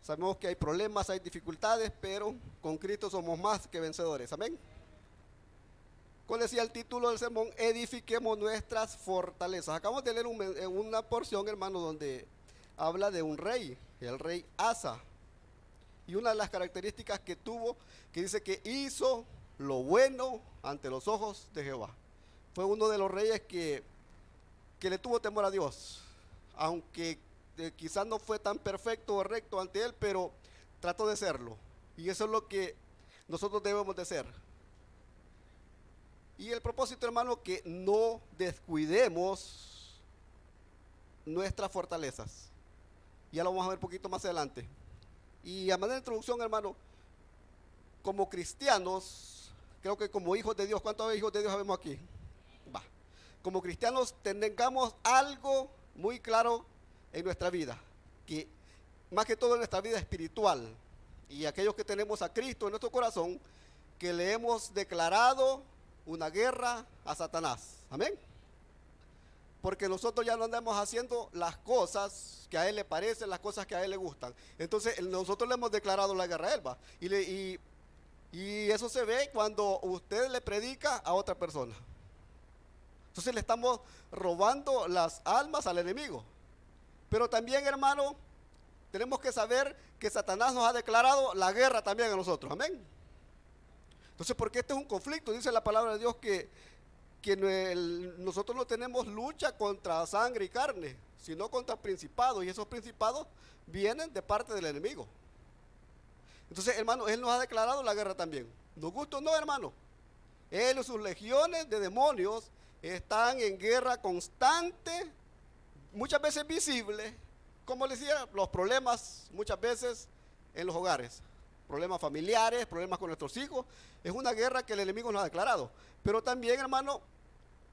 Sabemos que hay problemas, hay dificultades, pero con Cristo somos más que vencedores. Amén. ¿Cuál decía el título del sermón? Edifiquemos nuestras fortalezas. Acabamos de leer una porción, hermano, donde habla de un rey, el rey Asa. Y una de las características que tuvo, que dice que hizo lo bueno ante los ojos de Jehová. Fue uno de los reyes que le tuvo temor a Dios, aunque quizás no fue tan perfecto o recto ante él, pero trató de serlo. Y eso es lo que nosotros debemos de ser. Y el propósito, hermano, que no descuidemos nuestras fortalezas. Ya lo vamos a ver un poquito más adelante. Y a manera de introducción, hermano, como cristianos, creo que como hijos de Dios, ¿cuántos hijos de Dios sabemos aquí? Va. Como cristianos tengamos algo muy claro en nuestra vida, que más que todo en nuestra vida espiritual, y aquellos que tenemos a Cristo en nuestro corazón, que le hemos declarado una guerra a Satanás. Amén. Porque nosotros ya no andamos haciendo las cosas que a él le parecen, las cosas que a él le gustan. Entonces nosotros le hemos declarado la guerra a él, ¿va? Y eso se ve cuando usted le predica a otra persona. Entonces le estamos robando las almas al enemigo. Pero también, hermano, tenemos que saber que Satanás nos ha declarado la guerra también a nosotros. Amén. Entonces, porque este es un conflicto, dice la palabra de Dios que nosotros no tenemos lucha contra sangre y carne, sino contra principados, y esos principados vienen de parte del enemigo. Entonces, hermano, él nos ha declarado la guerra también. ¿Nos gusta o no, hermano? Él y sus legiones de demonios están en guerra constante, muchas veces visible, como les decía, los problemas muchas veces en los hogares, problemas familiares, problemas con nuestros hijos. Es una guerra que el enemigo nos ha declarado, pero también, hermano,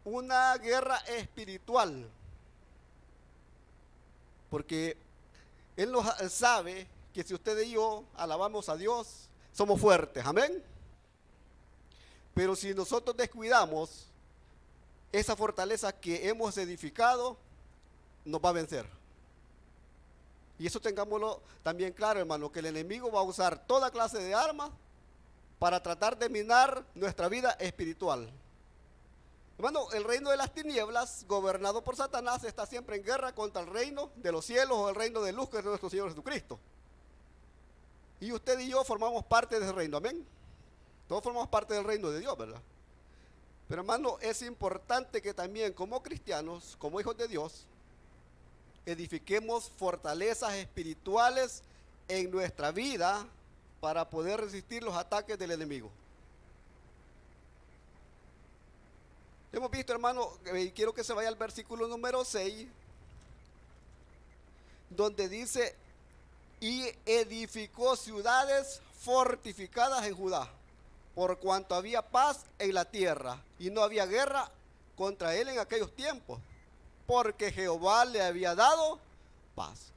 una guerra espiritual, porque él nos sabe que si usted y yo alabamos a Dios, somos fuertes, amén. Pero si nosotros descuidamos esa fortaleza que hemos edificado, nos va a vencer. Y eso tengámoslo también claro, hermano, que el enemigo va a usar toda clase de armas para tratar de minar nuestra vida espiritual. Hermano, el reino de las tinieblas, gobernado por Satanás, está siempre en guerra contra el reino de los cielos o el reino de luz que es nuestro Señor Jesucristo. Y usted y yo formamos parte de ese reino, amén. Todos formamos parte del reino de Dios, ¿verdad? Pero, hermano, es importante que también como cristianos, como hijos de Dios, edifiquemos fortalezas espirituales en nuestra vida para poder resistir los ataques del enemigo. Hemos visto, hermano, y quiero que se vaya al versículo número 6, donde dice, y edificó ciudades fortificadas en Judá, por cuanto había paz en la tierra, y no había guerra contra él en aquellos tiempos, porque Jehová le había dado paz.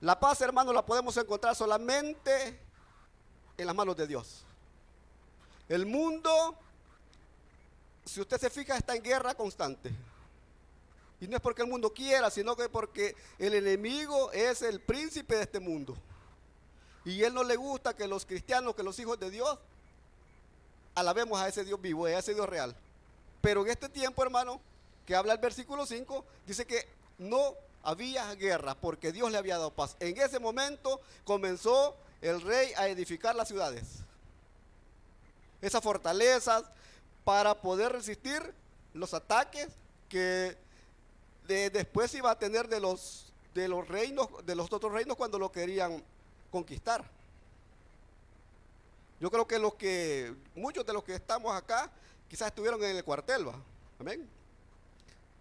La paz, hermano, la podemos encontrar solamente en las manos de Dios. El mundo, si usted se fija, está en guerra constante. Y no es porque el mundo quiera, sino que porque el enemigo es el príncipe de este mundo. Y él no le gusta que los cristianos, que los hijos de Dios, alabemos a ese Dios vivo, a ese Dios real. Pero en este tiempo, hermano, que habla el versículo 5, dice que no había guerra porque Dios le había dado paz. En ese momento comenzó el rey a edificar las ciudades, esas fortalezas, para poder resistir los ataques que después iba a tener de los reinos, de los otros reinos cuando lo querían conquistar. Yo creo que muchos de los que estamos acá quizás estuvieron en el cuartel, ¿va? Amén.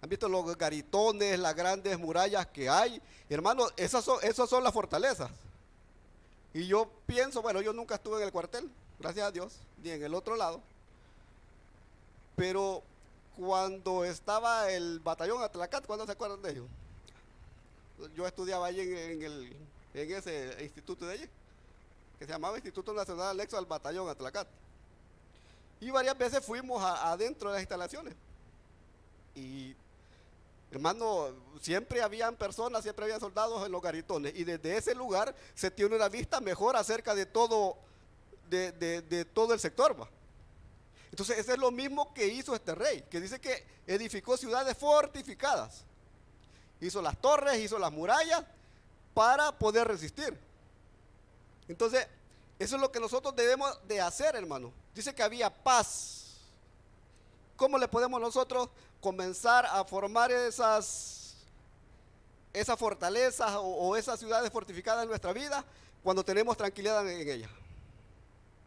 Han visto los garitones, las grandes murallas que hay. Hermano, esas son las fortalezas. Y yo pienso, bueno, yo nunca estuve en el cuartel, gracias a Dios, ni en el otro lado. Pero cuando estaba el batallón Atlacat, ¿cuándo se acuerdan de ellos? Yo estudiaba allí en ese instituto de allí, que se llamaba Instituto Nacional Anexo al Batallón Atlacat. Y varias veces fuimos adentro de las instalaciones. Y Hermano, siempre habían personas, siempre había soldados en los garitones, y desde ese lugar se tiene una vista mejor acerca de todo, de todo el sector, ¿va? Entonces, eso es lo mismo que hizo este rey, que dice que edificó ciudades fortificadas. Hizo las torres, hizo las murallas para poder resistir. Entonces, eso es lo que nosotros debemos de hacer, hermano. Dice que había paz. ¿Cómo le podemos nosotros comenzar a formar esas fortalezas o esas ciudades fortificadas en nuestra vida? Cuando tenemos tranquilidad en ellas.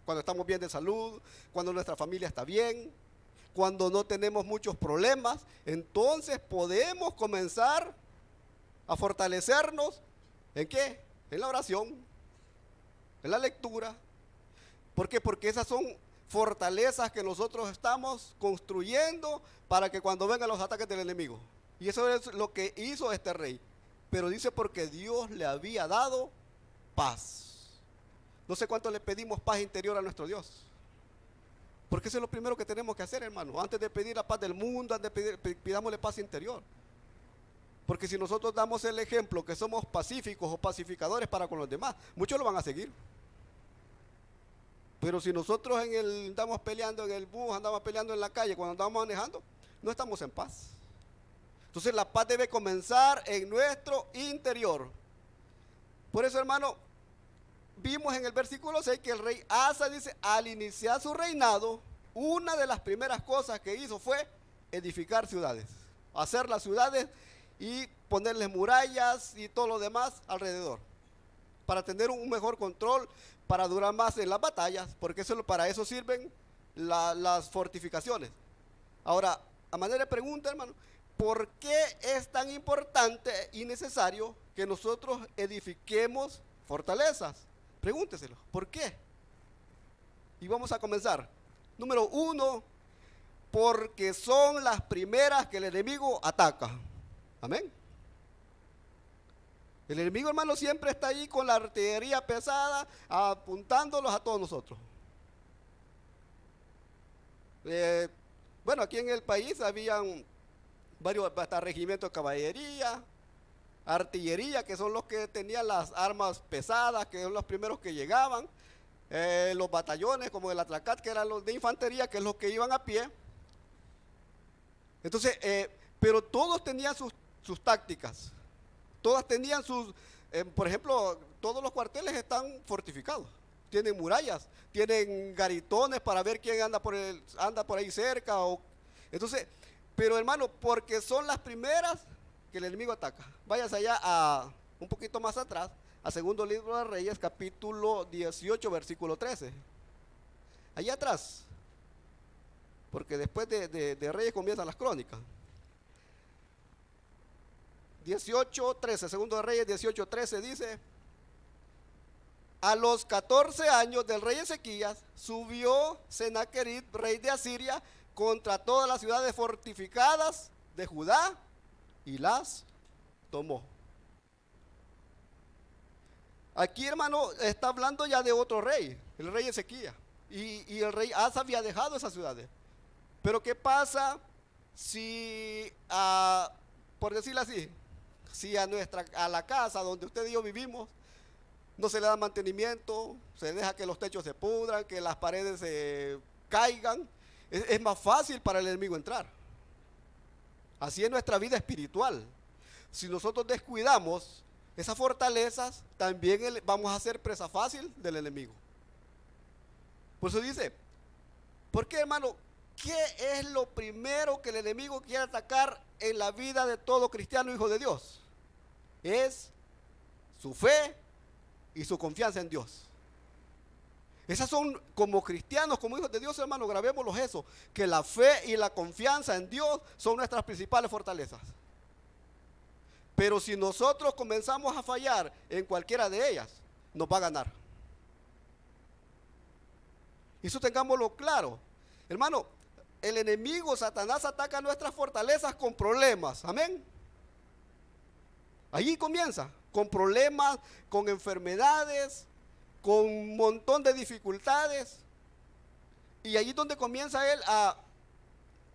Cuando estamos bien de salud, cuando nuestra familia está bien, cuando no tenemos muchos problemas, entonces podemos comenzar a fortalecernos. ¿En qué? En la oración, en la lectura. ¿Por qué? Porque esas son fortalezas que nosotros estamos construyendo para que cuando vengan los ataques del enemigo. Y eso es lo que hizo este rey. Pero dice porque Dios le había dado paz. No sé cuánto le pedimos paz interior a nuestro Dios. Porque eso es lo primero que tenemos que hacer, hermano. Antes de pedir la paz del mundo, antes de pedir, pidámosle paz interior. Porque si nosotros damos el ejemplo que somos pacíficos o pacificadores para con los demás, muchos lo van a seguir. Pero si nosotros andamos peleando en el bus, andamos peleando en la calle, cuando andamos manejando, no estamos en paz. Entonces la paz debe comenzar en nuestro interior. Por eso, hermano, vimos en el versículo 6 que el rey Asa dice, al iniciar su reinado, una de las primeras cosas que hizo fue edificar ciudades, hacer las ciudades y ponerles murallas y todo lo demás alrededor, para tener un mejor control, para durar más en las batallas, porque para eso sirven las fortificaciones. Ahora, a manera de pregunta, hermano, ¿por qué es tan importante y necesario que nosotros edifiquemos fortalezas? Pregúnteselo, ¿por qué? Y vamos a comenzar. Número 1, porque son las primeras que el enemigo ataca. Amén. El enemigo, hermano, siempre está ahí con la artillería pesada, apuntándolos a todos nosotros. Bueno, aquí en el país habían varios hasta regimientos de caballería, artillería, que son los que tenían las armas pesadas, que son los primeros que llegaban, los batallones como el Atlacat, que eran los de infantería, que es los que iban a pie. Entonces, pero todos tenían sus tácticas, todas tenían por ejemplo, todos los cuarteles están fortificados, tienen murallas, tienen garitones para ver quién anda por ahí cerca. Entonces, pero hermano, porque son las primeras que el enemigo ataca. Váyase allá un poquito más atrás, a segundo libro de Reyes, capítulo 18, versículo 13. Allá atrás, porque después de Reyes comienzan las crónicas. 18:13, segundo de Reyes 18:13 dice: a los 14 años del rey Ezequías subió Sennacherib, rey de Asiria, contra todas las ciudades fortificadas de Judá y las tomó. Aquí, hermano, está hablando ya de otro rey, el rey Ezequías, y el rey Asa había dejado esas ciudades. Pero ¿qué pasa si, por decirlo así, si a la casa donde usted y yo vivimos no se le da mantenimiento, se deja que los techos se pudran, que las paredes se caigan? Es más fácil para el enemigo entrar. Así es nuestra vida espiritual. Si nosotros descuidamos esas fortalezas, también vamos a ser presa fácil del enemigo. Por eso dice, ¿por qué, hermano? ¿Qué es lo primero que el enemigo quiere atacar en la vida de todo cristiano hijo de Dios? Es su fe y su confianza en Dios. Esas son, como cristianos, como hijos de Dios, hermano, grabémoslos eso, que la fe y la confianza en Dios son nuestras principales fortalezas. Pero si nosotros comenzamos a fallar en cualquiera de ellas, nos va a ganar. Eso tengámoslo claro. Hermano, el enemigo, Satanás, ataca nuestras fortalezas con problemas. Amén. Allí comienza, con problemas, con enfermedades, con un montón de dificultades. Y allí es donde comienza él a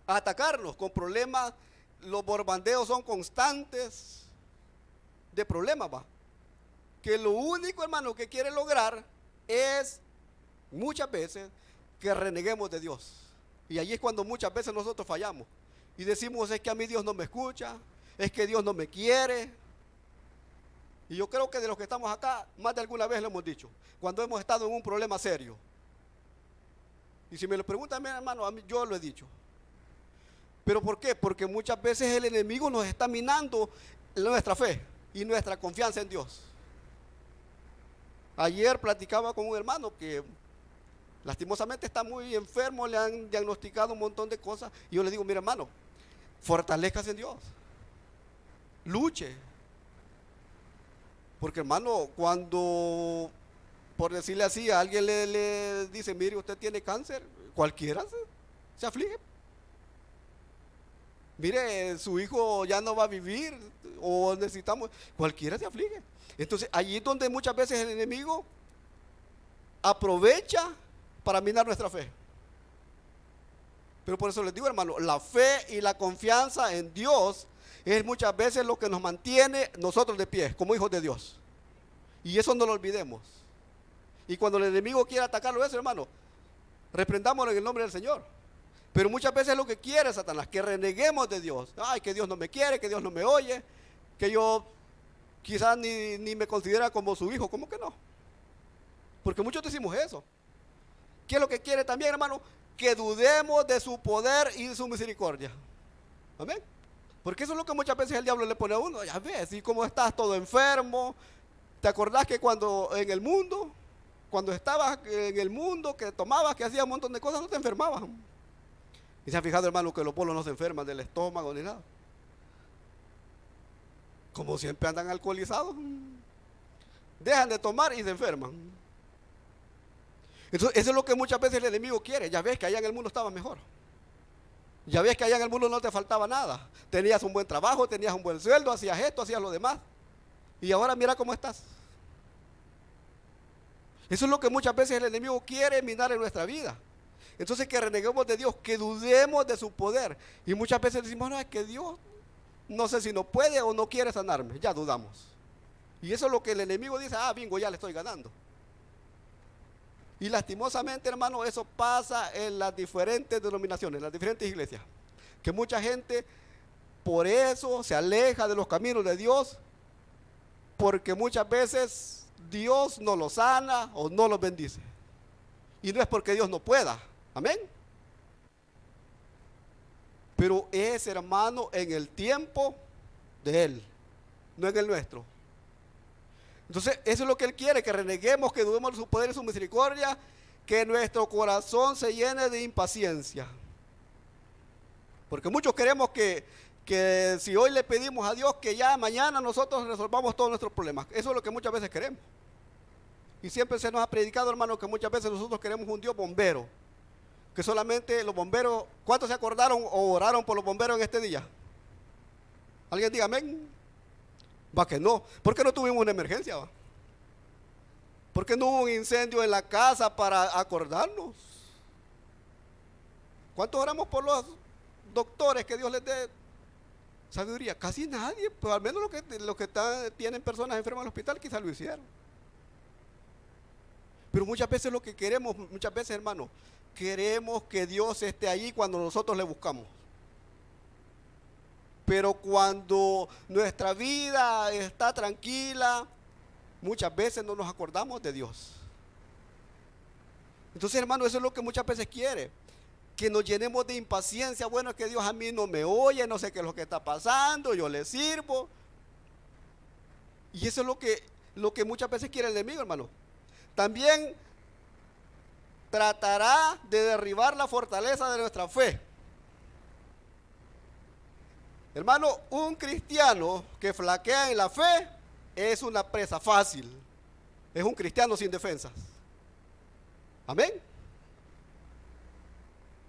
atacarnos, con problemas los bombardeos son constantes de problemas, va. Que lo único, hermano, que quiere lograr es muchas veces que reneguemos de Dios. Y allí es cuando muchas veces nosotros fallamos. Y decimos, es que a mí Dios no me escucha, es que Dios no me quiere. Y yo creo que de los que estamos acá, más de alguna vez lo hemos dicho, cuando hemos estado en un problema serio. Y si me lo preguntan, mi hermano, a mí, yo lo he dicho. ¿Pero por qué? Porque muchas veces el enemigo nos está minando nuestra fe y nuestra confianza en Dios. Ayer platicaba con un hermano que lastimosamente está muy enfermo, le han diagnosticado un montón de cosas. Y yo le digo, mira hermano, fortalézcase en Dios. Luche. Porque hermano, cuando, por decirle así, a alguien le dice, mire, usted tiene cáncer, cualquiera se aflige. Mire, su hijo ya no va a vivir, o necesitamos, cualquiera se aflige. Entonces, allí es donde muchas veces el enemigo aprovecha para minar nuestra fe. Pero por eso les digo, hermano, la fe y la confianza en Dios es muchas veces lo que nos mantiene nosotros de pie, como hijos de Dios. Y eso no lo olvidemos. Y cuando el enemigo quiere atacarlo eso, hermano, reprendámoslo en el nombre del Señor. Pero muchas veces lo que quiere Satanás, que reneguemos de Dios. Ay, que Dios no me quiere, que Dios no me oye, que yo quizás ni me considera como su hijo. ¿Cómo que no? Porque muchos decimos eso. ¿Qué es lo que quiere también, hermano? Que dudemos de su poder y de su misericordia. Amén. Porque eso es lo que muchas veces el diablo le pone a uno. Ya ves, y como estás todo enfermo. ¿Te acordás que cuando estabas en el mundo, que tomabas, que hacías un montón de cosas, no te enfermabas? Y se han fijado, hermano, que los polos no se enferman del estómago ni nada. Como siempre andan alcoholizados. Dejan de tomar y se enferman. Entonces, eso es lo que muchas veces el enemigo quiere. Ya ves que allá en el mundo estaba mejor. Ya ves que allá en el mundo no te faltaba nada. Tenías un buen trabajo, tenías un buen sueldo, hacías esto, hacías lo demás. Y ahora mira cómo estás. Eso es lo que muchas veces el enemigo quiere minar en nuestra vida. Entonces que reneguemos de Dios, que dudemos de su poder. Y muchas veces decimos, no, es que Dios no sé si no puede o no quiere sanarme. Ya dudamos. Y eso es lo que el enemigo dice, bingo, ya le estoy ganando. Y lastimosamente, hermano, eso pasa en las diferentes denominaciones, en las diferentes iglesias. Que mucha gente por eso se aleja de los caminos de Dios, porque muchas veces Dios no los sana o no los bendice. Y no es porque Dios no pueda. Amén. Pero es, hermano, en el tiempo de Él, no en el nuestro. Entonces, eso es lo que Él quiere, que reneguemos, que dudemos de su poder y su misericordia, que nuestro corazón se llene de impaciencia. Porque muchos queremos que si hoy le pedimos a Dios que ya mañana nosotros resolvamos todos nuestros problemas. Eso es lo que muchas veces queremos. Y siempre se nos ha predicado, hermano, que muchas veces nosotros queremos un Dios bombero. Que solamente los bomberos, ¿cuántos se acordaron o oraron por los bomberos en este día? ¿Alguien diga amén? Va que no. ¿Por qué no tuvimos una emergencia? Va? ¿Por qué no hubo un incendio en la casa para acordarnos? ¿Cuántos oramos por los doctores que Dios les dé sabiduría? Casi nadie, pero al menos los que tienen personas enfermas en el hospital quizás lo hicieron. Pero muchas veces lo que queremos, muchas veces, hermano, queremos que Dios esté ahí cuando nosotros le buscamos. Pero cuando nuestra vida está tranquila, muchas veces no nos acordamos de Dios. Entonces, hermano, eso es lo que muchas veces quiere. Que nos llenemos de impaciencia. Bueno, es que Dios a mí no me oye, no sé qué es lo que está pasando, yo le sirvo. Y eso es lo que muchas veces quiere el enemigo, hermano. También tratará de derribar la fortaleza de nuestra fe. Hermano, un cristiano que flaquea en la fe es una presa fácil. Es un cristiano sin defensas. Amén.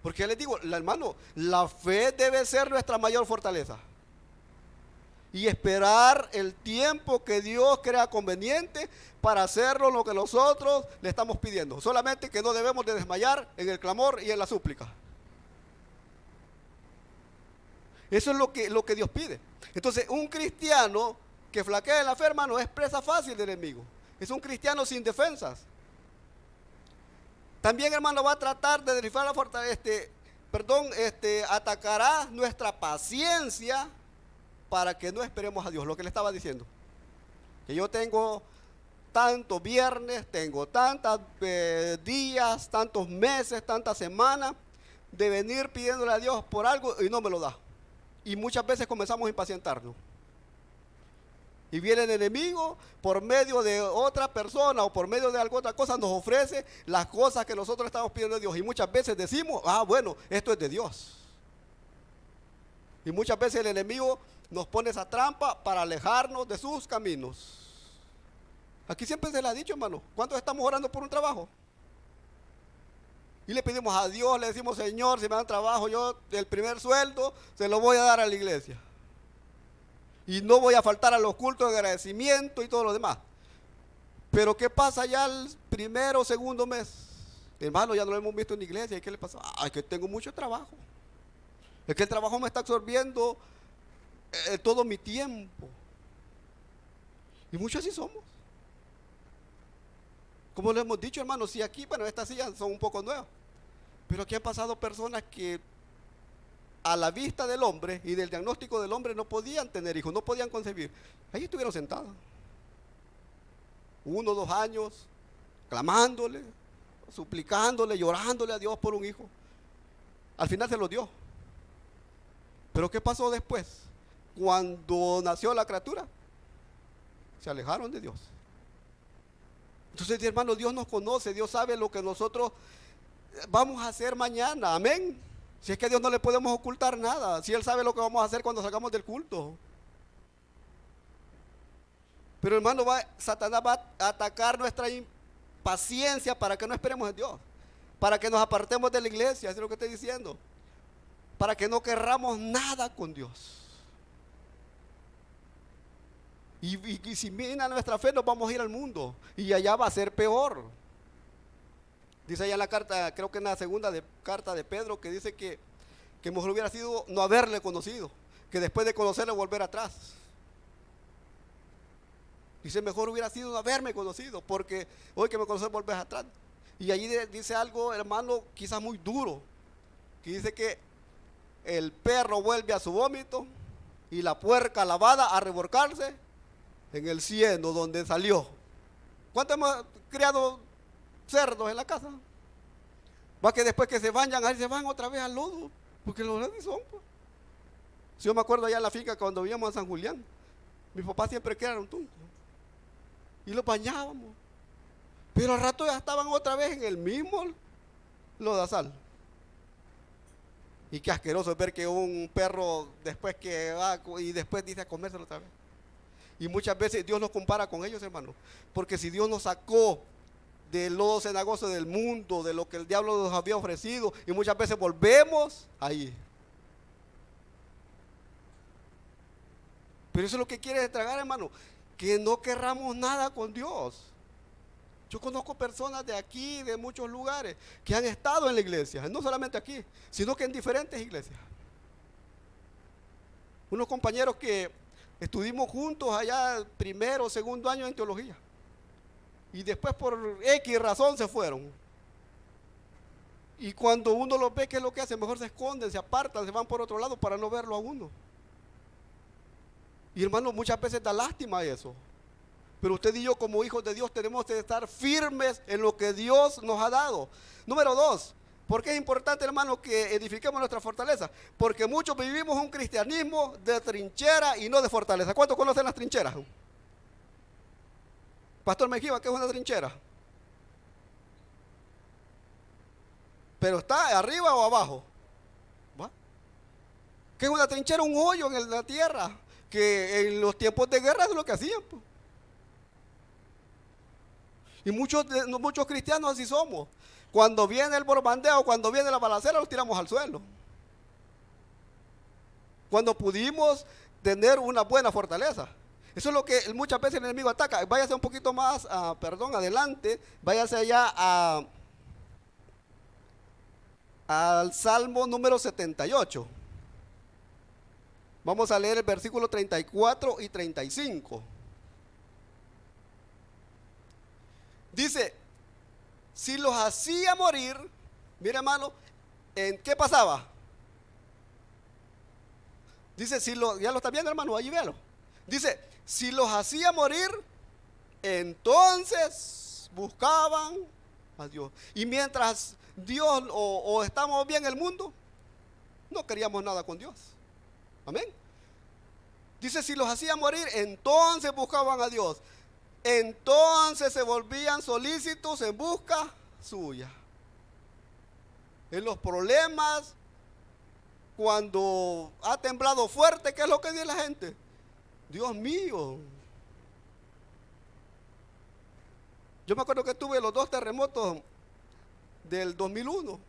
Porque les digo, hermano, la fe debe ser nuestra mayor fortaleza. Y esperar el tiempo que Dios crea conveniente para hacerlo lo que nosotros le estamos pidiendo. Solamente que no debemos de desmayar en el clamor y en la súplica. Eso es lo que Dios pide. Entonces, un cristiano que flaquea en la fe, hermano, es presa fácil del enemigo. Es un cristiano sin defensas. También, hermano, va a tratar de derribar la fortaleza, atacará nuestra paciencia para que no esperemos a Dios. Lo que le estaba diciendo. Que yo tengo tantos viernes, tengo tantos días, tantos meses, tantas semanas de venir pidiéndole a Dios por algo y no me lo da. Y muchas veces comenzamos a impacientarnos. Y viene el enemigo por medio de otra persona o por medio de alguna otra cosa, nos ofrece las cosas que nosotros estamos pidiendo a Dios. Y muchas veces decimos, bueno, esto es de Dios. Y muchas veces el enemigo nos pone esa trampa para alejarnos de sus caminos. Aquí siempre se le ha dicho, hermano, ¿cuántos estamos orando por un trabajo? Y le pedimos a Dios, le decimos, Señor, si me dan trabajo, yo el primer sueldo se lo voy a dar a la iglesia. Y no voy a faltar a los cultos de agradecimiento y todo lo demás. Pero ¿qué pasa ya el primero o segundo mes? Hermano, ya no lo hemos visto en la iglesia. ¿Y qué le pasa? Es que tengo mucho trabajo. Es que el trabajo me está absorbiendo todo mi tiempo. Y muchos así somos. Como lo hemos dicho, hermano, si aquí, bueno, estas sillas son un poco nuevas. Pero aquí han pasado personas que a la vista del hombre y del diagnóstico del hombre no podían tener hijos, no podían concebir. Ahí estuvieron sentados 1 o 2 años clamándole, suplicándole, llorándole a Dios por un hijo. Al final se lo dio. Pero ¿qué pasó después? Cuando nació la criatura, se alejaron de Dios. Entonces, hermano, Dios nos conoce, Dios sabe lo que nosotros vamos a hacer mañana, amén. Si es que a Dios no le podemos ocultar nada, si Él sabe lo que vamos a hacer cuando salgamos del culto. Pero, hermano, Satanás va a atacar nuestra impaciencia para que no esperemos en Dios, para que nos apartemos de la iglesia, eso es lo que estoy diciendo, para que no querramos nada con Dios. Y si mina nuestra fe, nos vamos a ir al mundo y allá va a ser peor. Dice allá en la carta, creo que en la segunda carta de Pedro, que dice que mejor hubiera sido no haberle conocido, que después de conocerle volver atrás. Dice, mejor hubiera sido no haberme conocido, porque hoy que me conoces volver atrás. Y allí dice algo, hermano, quizás muy duro, que dice que el perro vuelve a su vómito y la puerca lavada a revolcarse en el cieno donde salió. ¿Cuántos hemos criado cerdos en la casa? Va que después que se bañan, ahí se van otra vez al lodo, porque los lodos son. Pues. Si yo me acuerdo allá en la finca cuando vivíamos en San Julián, mi papá siempre criaron tunco y los bañábamos, pero al rato ya estaban otra vez en el mismo lodazal. Y qué asqueroso es ver que un perro después que va y después dice a comérselo otra vez. Y muchas veces Dios nos compara con ellos, hermano, porque si Dios nos sacó del lodo cenagoso del mundo, de lo que el diablo nos había ofrecido, y muchas veces volvemos ahí. Pero eso es lo que quiere tragar, hermano, que no querramos nada con Dios. Yo conozco personas de aquí, de muchos lugares, que han estado en la iglesia, no solamente aquí, sino que en diferentes iglesias. Unos compañeros que estuvimos juntos allá primero o segundo año en teología. Y después por X razón se fueron. Y cuando uno los ve, ¿qué es lo que hace? Mejor se esconden, se apartan, se van por otro lado para no verlo a uno. Y hermano, muchas veces da lástima eso. Pero usted y yo como hijos de Dios tenemos que estar firmes en lo que Dios nos ha dado. Número 2, ¿por qué es importante, hermano, que edifiquemos nuestra fortaleza? Porque muchos vivimos un cristianismo de trinchera y no de fortaleza. ¿Cuántos conocen las trincheras? Pastor Mejía, ¿qué es una trinchera? ¿Pero está arriba o abajo? ¿Va? ¿Qué es una trinchera? Un hoyo en la tierra, que en los tiempos de guerra es lo que hacían. Pues. Y muchos cristianos así somos. Cuando viene el bombardeo, cuando viene la balacera, los tiramos al suelo. Cuando pudimos tener una buena fortaleza. Eso es lo que muchas veces el enemigo ataca. Váyase un poquito más, adelante. Váyase allá al Salmo número 78. Vamos a leer el versículo 34 y 35. Dice, si los hacía morir, mira hermano, ¿en qué pasaba? Dice, ya lo está viendo hermano, allí véalo. Dice, si los hacía morir, entonces buscaban a Dios. Y mientras Dios o estamos bien en el mundo, no queríamos nada con Dios. Amén. Dice, si los hacía morir, entonces buscaban a Dios. Entonces se volvían solícitos en busca suya. En los problemas, cuando ha temblado fuerte, ¿qué es lo que dice la gente? Dios mío. Yo me acuerdo que tuve los 2 terremotos del 2001.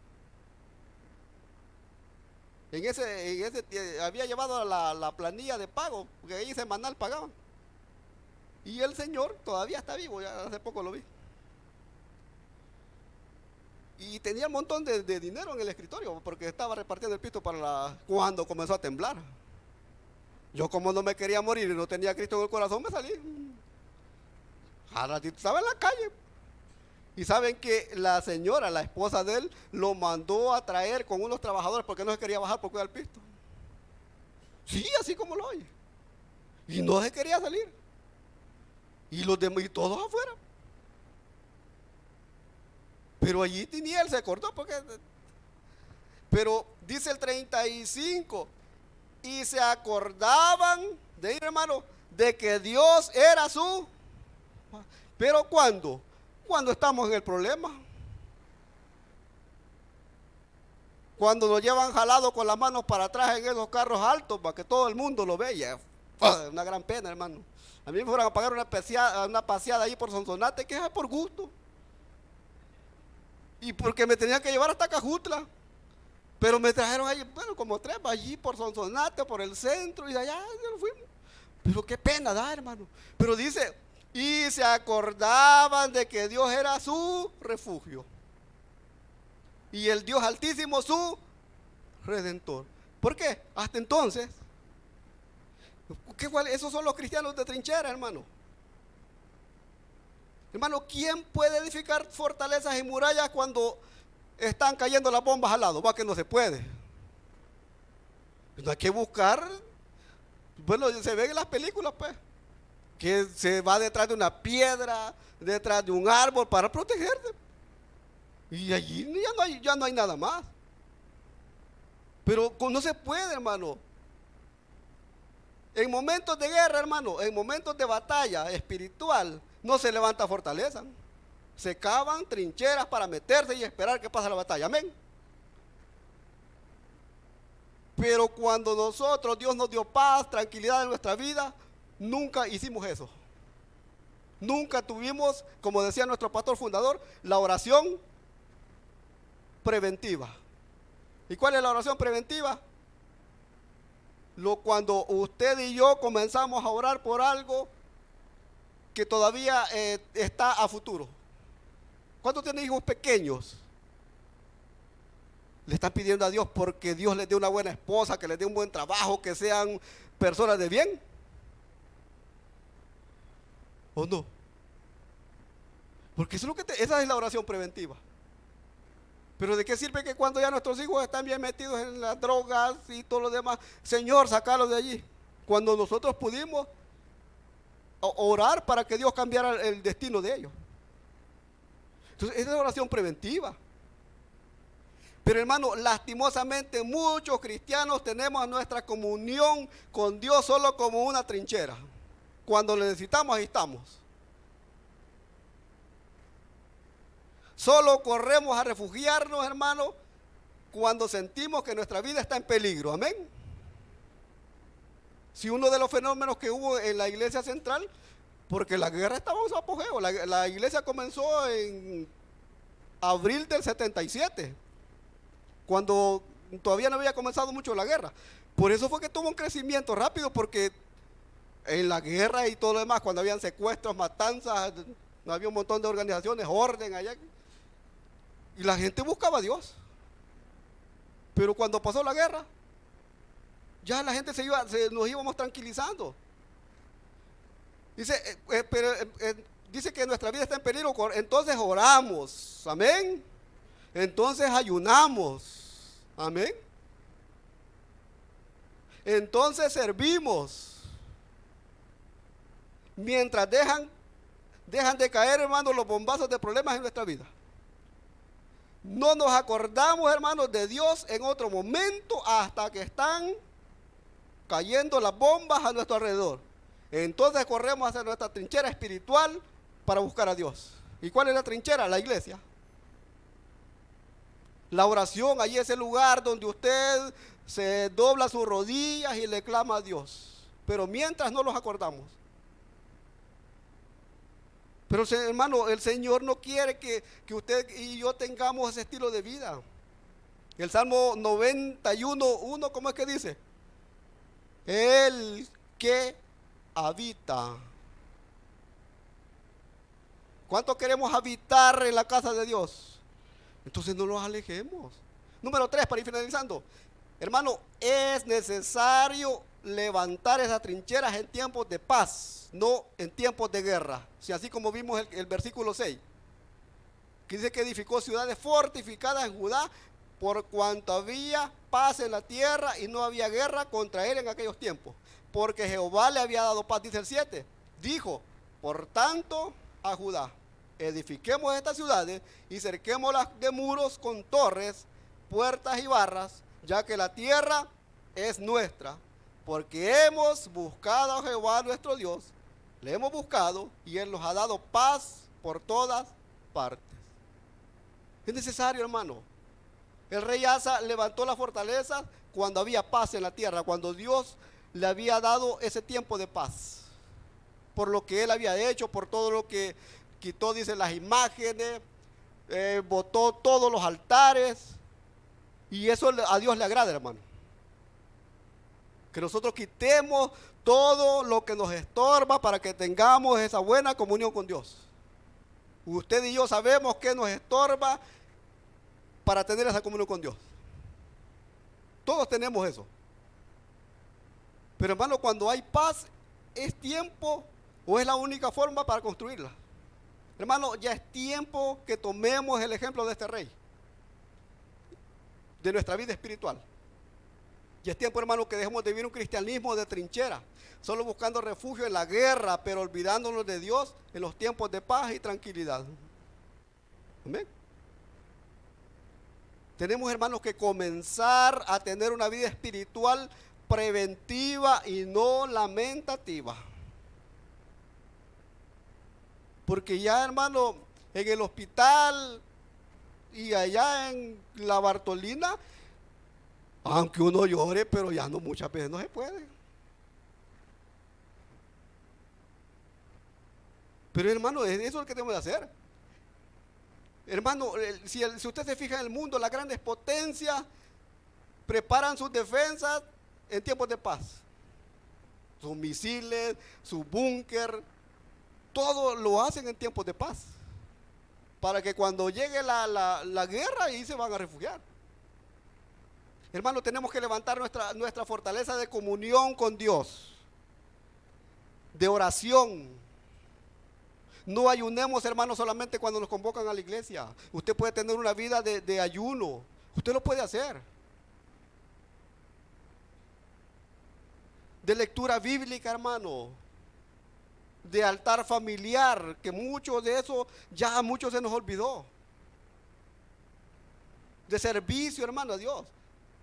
En ese había llevado la planilla de pago, porque ahí semanal pagaban. Y el Señor todavía está vivo, ya hace poco lo vi. Y tenía un montón de dinero en el escritorio, porque estaba repartiendo el pisto cuando comenzó a temblar. Yo, como no me quería morir y no tenía a Cristo en el corazón, me salí. A ratito estaba en la calle. Y saben que la señora, la esposa de él, lo mandó a traer con unos trabajadores porque no se quería bajar por cuidar el pisto. Sí, así como lo oye. Y no se quería salir. Y los demás, y todos afuera. Pero allí Tiniel se acordó pero dice el 35, y se acordaban de ir, hermano, de que Dios era su. Pero ¿cuándo? Cuando estamos en el problema. Cuando nos llevan jalado con las manos para atrás en esos carros altos para que todo el mundo lo vea. Una gran pena, hermano. A mí me fueron a pagar una paseada ahí por Sonsonate, que es por gusto. Y porque me tenían que llevar hasta Cajutla. Pero me trajeron allí, bueno, como 3, allí por Sonsonate, por el centro, y de allá nos fuimos. Pero qué pena da, hermano. Pero dice, y se acordaban de que Dios era su refugio. Y el Dios Altísimo su Redentor. ¿Por qué? Hasta entonces. Esos son los cristianos de trinchera, hermano. Hermano, ¿quién puede edificar fortalezas y murallas cuando están cayendo las bombas al lado? Va, que no se puede. No hay que buscar. Bueno, se ve en las películas, pues, que se va detrás de una piedra, detrás de un árbol para protegerse. Y allí ya no hay nada más. Pero no se puede, hermano. En momentos de guerra, hermano, en momentos de batalla espiritual, no se levanta fortaleza. Se cavan trincheras para meterse y esperar que pase la batalla. Amén. Pero cuando Dios nos dio paz, tranquilidad en nuestra vida, nunca hicimos eso. Nunca tuvimos, como decía nuestro pastor fundador, la oración preventiva. ¿Y cuál es la oración preventiva? Cuando usted y yo comenzamos a orar por algo que todavía está a futuro. ¿Cuántos tienen hijos pequeños? Le están pidiendo a Dios porque Dios les dé una buena esposa, que les dé un buen trabajo, que sean personas de bien. ¿O no? Porque eso esa es la oración preventiva. Pero ¿de qué sirve que cuando ya nuestros hijos están bien metidos en las drogas y todo lo demás, Señor, sácalos de allí? Cuando nosotros pudimos orar para que Dios cambiara el destino de ellos. Entonces, esa es la oración preventiva. Pero hermano, lastimosamente muchos cristianos tenemos nuestra comunión con Dios solo como una trinchera. Cuando le necesitamos, ahí estamos. Solo corremos a refugiarnos, hermano, cuando sentimos que nuestra vida está en peligro. Amén. Si uno de los fenómenos que hubo en la iglesia central, porque la guerra estaba en su apogeo, la iglesia comenzó en abril del 77, cuando todavía no había comenzado mucho la guerra. Por eso fue que tuvo un crecimiento rápido, porque en la guerra y todo lo demás, cuando habían secuestros, matanzas, no había un montón de organizaciones, orden allá. Y la gente buscaba a Dios. Pero cuando pasó la guerra, ya la gente nos íbamos tranquilizando. Dice, dice que nuestra vida está en peligro, entonces oramos, amén. Entonces ayunamos, amén. Entonces servimos. Mientras dejan de caer, hermanos, los bombazos de problemas en nuestra vida. No nos acordamos, hermanos, de Dios en otro momento hasta que están cayendo las bombas a nuestro alrededor. Entonces corremos hacia nuestra trinchera espiritual para buscar a Dios. ¿Y cuál es la trinchera? La iglesia. La oración, allí es el lugar donde usted se dobla sus rodillas y le clama a Dios. Pero mientras no los acordamos. Pero hermano, el Señor no quiere que usted y yo tengamos ese estilo de vida. El Salmo 91:1, ¿cómo es que dice? El que habita. ¿Cuánto queremos habitar en la casa de Dios? Entonces no nos alejemos. Número 3, para ir finalizando. Hermano, es necesario levantar esas trincheras en tiempos de paz, no en tiempos de guerra. Si así como vimos el versículo 6, que dice que edificó ciudades fortificadas en Judá, por cuanto había paz en la tierra y no había guerra contra él en aquellos tiempos, porque Jehová le había dado paz. Dice el 7, dijo, por tanto a Judá, edifiquemos estas ciudades y cerquémoslas de muros con torres, puertas y barras, ya que la tierra es nuestra, porque hemos buscado a Jehová nuestro Dios, le hemos buscado y Él nos ha dado paz por todas partes. Es necesario, hermano. El rey Asa levantó la fortaleza cuando había paz en la tierra, cuando Dios le había dado ese tiempo de paz, por lo que él había hecho, por todo lo que quitó, dice, las imágenes, botó todos los altares, y eso a Dios le agrada, hermano. Que nosotros quitemos todo lo que nos estorba para que tengamos esa buena comunión con Dios. Usted y yo sabemos que nos estorba para tener esa comunión con Dios. Todos tenemos eso. Pero hermano, cuando hay paz, ¿es tiempo o es la única forma para construirla? Hermano, ya es tiempo que tomemos el ejemplo de este rey, de nuestra vida espiritual. Ya es tiempo, hermano, que dejemos de vivir un cristianismo de trinchera, solo buscando refugio en la guerra, pero olvidándonos de Dios en los tiempos de paz y tranquilidad. Amén. Tenemos, hermanos, que comenzar a tener una vida espiritual preventiva y no lamentativa. Porque ya, hermano, en el hospital y allá en la Bartolina, aunque uno llore, pero ya no, muchas veces no se puede. Pero hermano, eso es lo que tenemos que hacer. Hermano, si usted se fija en el mundo, las grandes potencias preparan sus defensas en tiempos de paz. Sus misiles, su búnker, todo lo hacen en tiempos de paz. Para que cuando llegue la guerra, ahí se van a refugiar. Hermano, tenemos que levantar nuestra fortaleza de comunión con Dios, de oración. No ayunemos, hermano, solamente cuando nos convocan a la iglesia. Usted puede tener una vida de ayuno. Usted lo puede hacer. De lectura bíblica, hermano. De altar familiar, que mucho de eso ya a muchos se nos olvidó. De servicio, hermano, a Dios.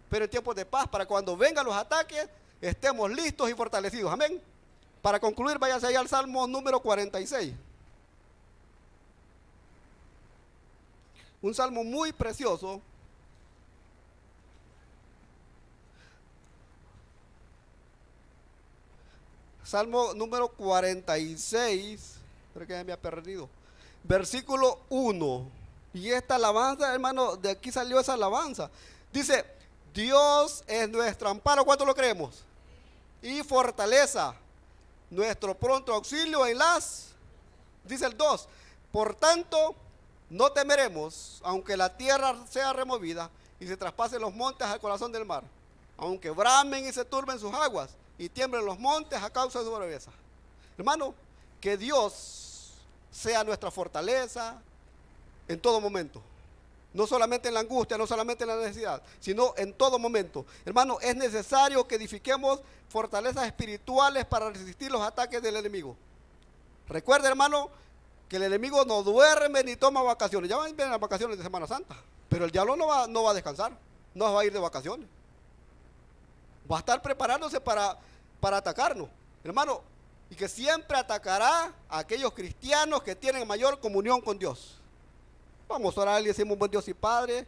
Pero en tiempos de paz, para cuando vengan los ataques, estemos listos y fortalecidos. Amén. Para concluir, váyase allá al Salmo número 46. Un salmo muy precioso. Salmo número 46. Creo que ya me ha perdido. Versículo 1. Y esta alabanza, hermano, de aquí salió esa alabanza. Dice, Dios es nuestro amparo. ¿Cuánto lo creemos? Y fortaleza, nuestro pronto auxilio en las. Dice el 2. Por tanto, no temeremos, aunque la tierra sea removida y se traspasen los montes al corazón del mar. aunque bramen y se turben sus aguas y tiemblen los montes a causa de su braveza. Hermano, que Dios sea nuestra fortaleza en todo momento. No solamente en la angustia, no solamente en la necesidad, sino en todo momento. Hermano, es necesario que edifiquemos fortalezas espirituales para resistir los ataques del enemigo. Recuerda, hermano, que el enemigo no duerme ni toma vacaciones. Ya van a ver las vacaciones de Semana Santa, pero el diablo no va a descansar, no va a ir de vacaciones. Va a estar preparándose para atacarnos, hermano, y que siempre atacará a aquellos cristianos que tienen mayor comunión con Dios. Vamos a orar y decimos: buen Dios y Padre,